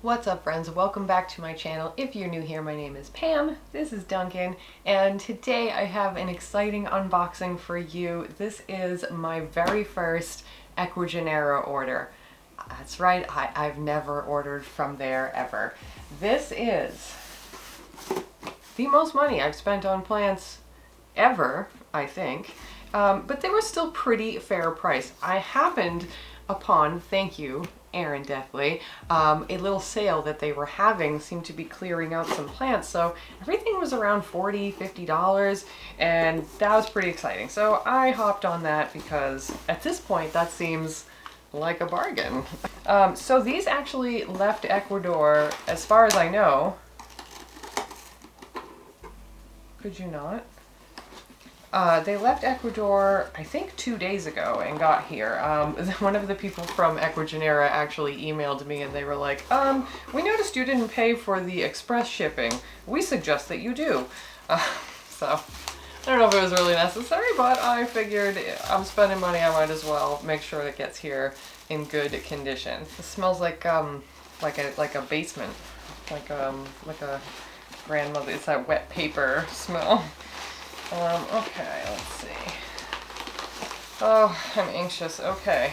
What's up, friends? Welcome back to my channel. If you're new here, my name is Pam, this is Duncan, and today I have an exciting unboxing for you. This is my very first Ecuagenera order. That's right, I've never ordered from there ever. This is the most money I've spent on plants ever, I think, but they were still pretty fair price. I happened upon, thank you, Aaron Deathley, a little sale that they were having. Seemed to be clearing out some plants, so everything was around $40, $50, and that was pretty exciting. So I hopped on that because at this point that seems like a bargain. So these actually left Ecuador, as far as I know. Could you not? They left Ecuador, I think 2 days ago and got here. One of the people from Ecuagenera actually emailed me and they were like, we noticed you didn't pay for the express shipping. We suggest that you do. So, I don't know if it was really necessary, but I figured I'm spending money, I might as well make sure it gets here in good condition. It smells like a basement, like a grandmother. It's that wet paper smell. Okay, let's see. Oh, I'm anxious. Okay.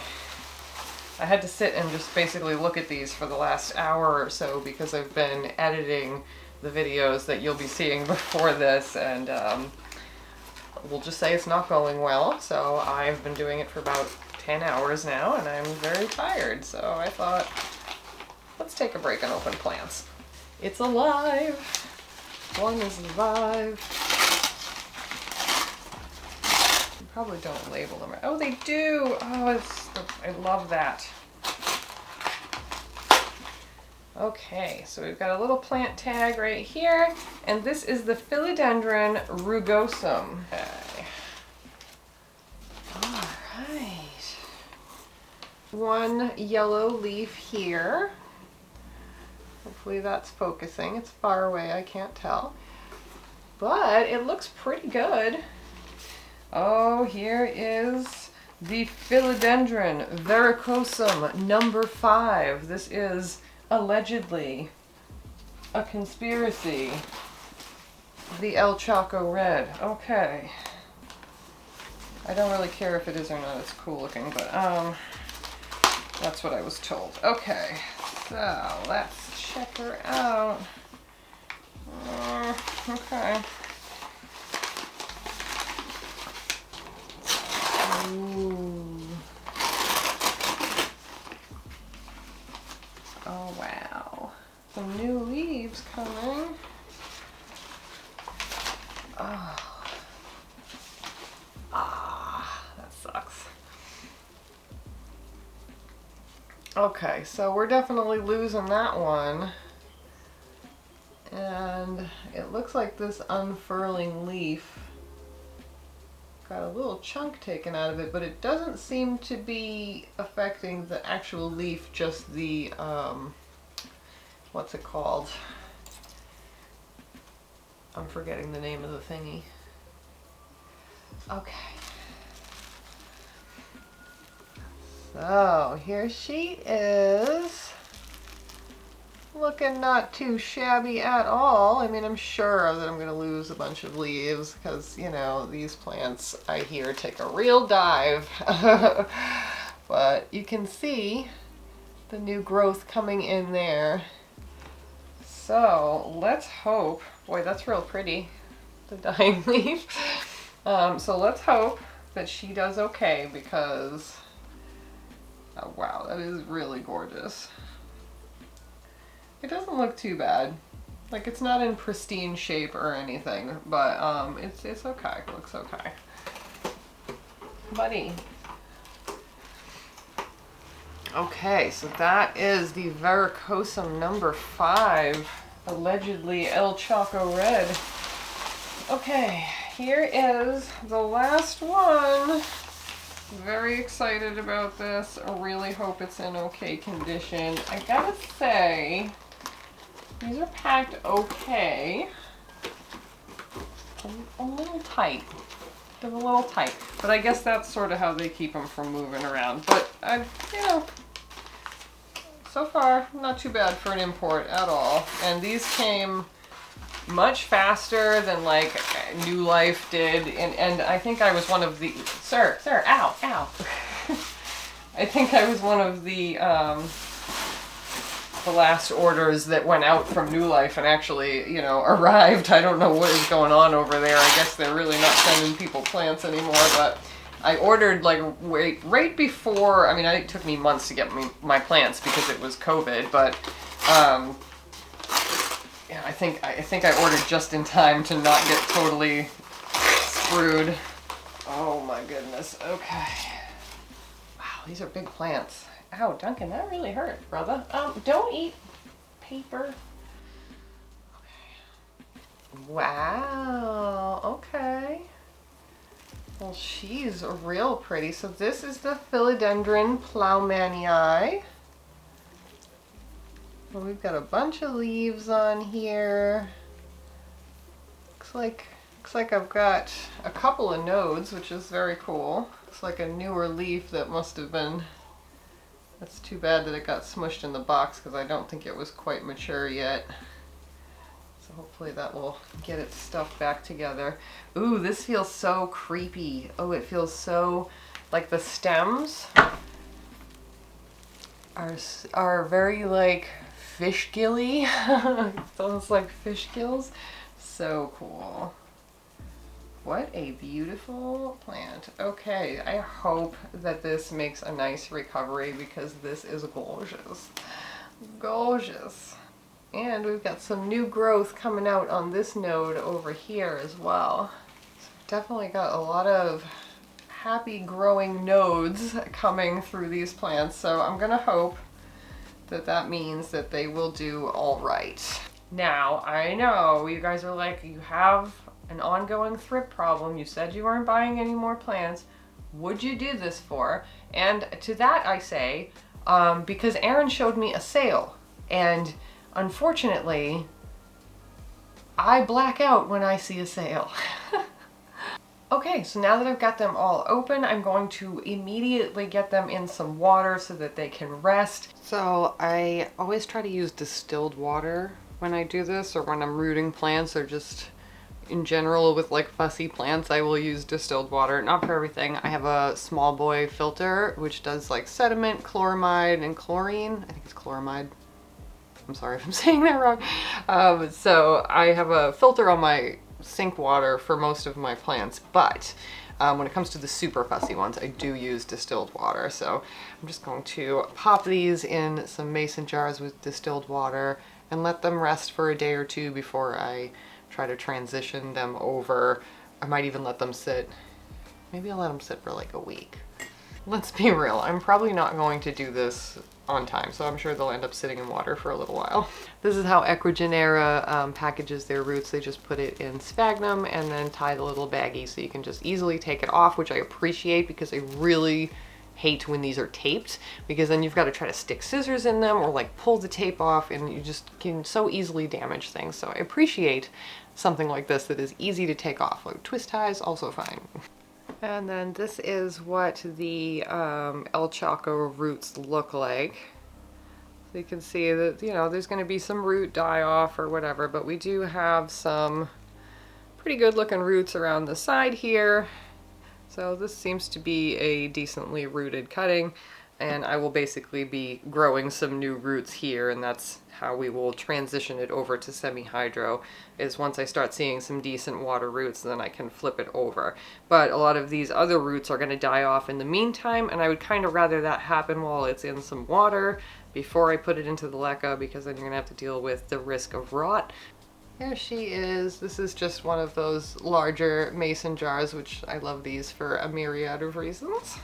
I had to sit and just basically look at these for the last hour or so because I've been editing the videos that you'll be seeing before this, and we'll just say it's not going well. So I've been doing it for about 10 hours now and I'm very tired. So I thought, let's take a break and open plants. It's alive. One is alive. Probably don't label them. Oh, they do. Oh, I love that. Okay, so we've got a little plant tag right here, and this is the Philodendron rugosum. Okay. All right. One yellow leaf here. Hopefully that's focusing. It's far away, I can't tell. But it looks pretty good. Oh, here is the Philodendron verrucosum number 5. This is allegedly a conspiracy. The El Chaco red. Okay. I don't really care if it is or not. It's cool looking, but that's what I was told. Okay, so let's check her out. Okay. Ooh. Oh wow. Some new leaves coming. Oh. That sucks. Okay, so we're definitely losing that one. And it looks like this unfurling leaf got a little chunk taken out of it, but it doesn't seem to be affecting the actual leaf, just the, what's it called? I'm forgetting the name of the thingy. Okay. So, here she is. Looking not too shabby at all. I mean, I'm sure that I'm going to lose a bunch of leaves because, you know, these plants, I hear, take a real dive. But you can see the new growth coming in there. So let's hope, boy, that's real pretty, the dying leaf. So let's hope that she does okay because, oh wow, that is really gorgeous. It doesn't look too bad. Like, it's not in pristine shape or anything, but it's okay. It looks okay. Buddy. Okay, so that is the verrucosum number 5, allegedly El Chaco red. Okay, here is the last one. Very excited about this. I really hope it's in okay condition. I gotta say, these are packed okay. A little tight. They're a little tight. But I guess that's sort of how they keep them from moving around. But, you know, so far, not too bad for an import at all. And these came much faster than like New Life did. And I think I was one of the, sir, ow. I think I was one of the last orders that went out from New Life and actually, you know, arrived. I don't know what is going on over there. I guess they're really not sending people plants anymore, but I ordered like right before, I mean, it took me months to get my plants because it was COVID, but yeah, I think I ordered just in time to not get totally screwed. Oh my goodness, okay. Wow, these are big plants. Ow, Duncan, that really hurt, brother. Don't eat paper. Okay. Wow, okay. Well, she's real pretty. So this is the Philodendron plowmanii. Well, we've got a bunch of leaves on here. Looks like I've got a couple of nodes, which is very cool. Looks like a newer leaf that must have been. That's too bad that it got smushed in the box because I don't think it was quite mature yet. So hopefully that will get its stuff back together. Ooh, this feels so creepy. Oh, it feels so like the stems are very like fish gilly. Sounds like fish gills. So cool. What a beautiful plant. Okay, I hope that this makes a nice recovery because this is gorgeous. Gorgeous. And we've got some new growth coming out on this node over here as well. So we've definitely got a lot of happy growing nodes coming through these plants. So I'm gonna hope that that means that they will do all right. Now, I know you guys are like, you have an ongoing thrift problem. You said you weren't buying any more plants. Would you do this for? And to that I say, because Aaron showed me a sale, and unfortunately, I black out when I see a sale. Okay, so now that I've got them all open, I'm going to immediately get them in some water so that they can rest. So I always try to use distilled water when I do this, or when I'm rooting plants, or just in general with like fussy plants, I will use distilled water. Not for everything. I have a small boy filter which does like sediment, chloramide, and chlorine. I think it's chloramide. I'm sorry if I'm saying that wrong. So I have a filter on my sink water for most of my plants, but when it comes to the super fussy ones, I do use distilled water. So I'm just going to pop these in some mason jars with distilled water and let them rest for a day or two before I try to transition them over. I might even let them sit, maybe I'll let them sit for like a week. Let's be real, I'm probably not going to do this on time, so I'm sure they'll end up sitting in water for a little while. This is how Ecuagenera packages their roots. They just put it in sphagnum and then tie the little baggie so you can just easily take it off, which I appreciate because I really hate when these are taped, because then you've got to try to stick scissors in them or like pull the tape off, and you just can so easily damage things. So I appreciate something like this that is easy to take off. Like twist ties, also fine. And then this is what the El Chaco roots look like. So you can see that, you know, there's going to be some root die off or whatever, but we do have some pretty good looking roots around the side here. So this seems to be a decently rooted cutting, and I will basically be growing some new roots here, and that's how we will transition it over to semi-hydro, is once I start seeing some decent water roots, then I can flip it over. But a lot of these other roots are going to die off in the meantime, and I would kind of rather that happen while it's in some water before I put it into the leca, because then you're going to have to deal with the risk of rot. There she is. This is just one of those larger mason jars, which I love these for a myriad of reasons.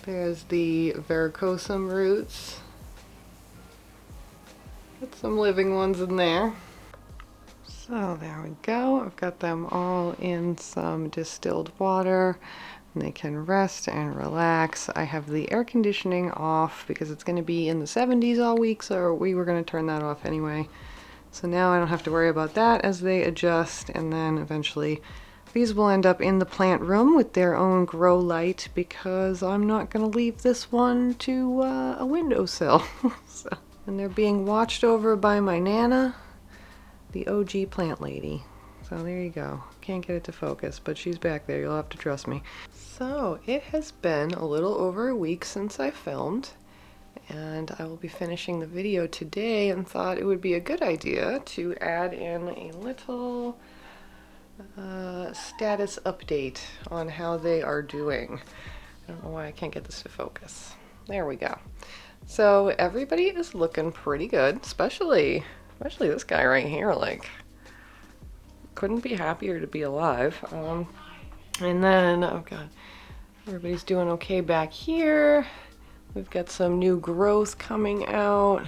There's the varicosum roots. Got some living ones in there. So there we go. I've got them all in some distilled water, and they can rest and relax. I have the air conditioning off because it's going to be in the 70s all week, so we were going to turn that off anyway. So now I don't have to worry about that as they adjust, and then eventually These will end up in the plant room with their own grow light because I'm not going to leave this one to a windowsill. So, and they're being watched over by my Nana, the OG plant lady. So there you go. Can't get it to focus, but she's back there. You'll have to trust me. So it has been a little over a week since I filmed, and I will be finishing the video today and thought it would be a good idea to add in a little status update on how they are doing. I don't know why I can't get this to focus. There we go. So everybody is looking pretty good, especially this guy right here. Like, couldn't be happier to be alive. And then, oh god, everybody's doing okay back here. We've got some new growth coming out.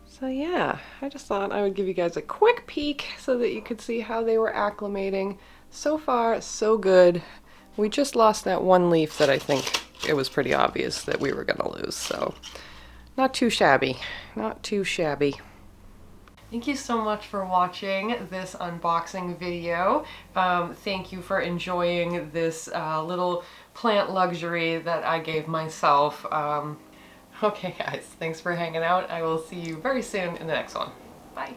So yeah, I just thought I would give you guys a quick peek so that you could see how they were acclimating. So far, so good. We just lost that one leaf that I think it was pretty obvious that we were gonna lose, so not too shabby, not too shabby. Thank you so much for watching this unboxing video. Thank you for enjoying this little plant luxury that I gave myself. Okay guys, thanks for hanging out. I will see you very soon in the next one. Bye.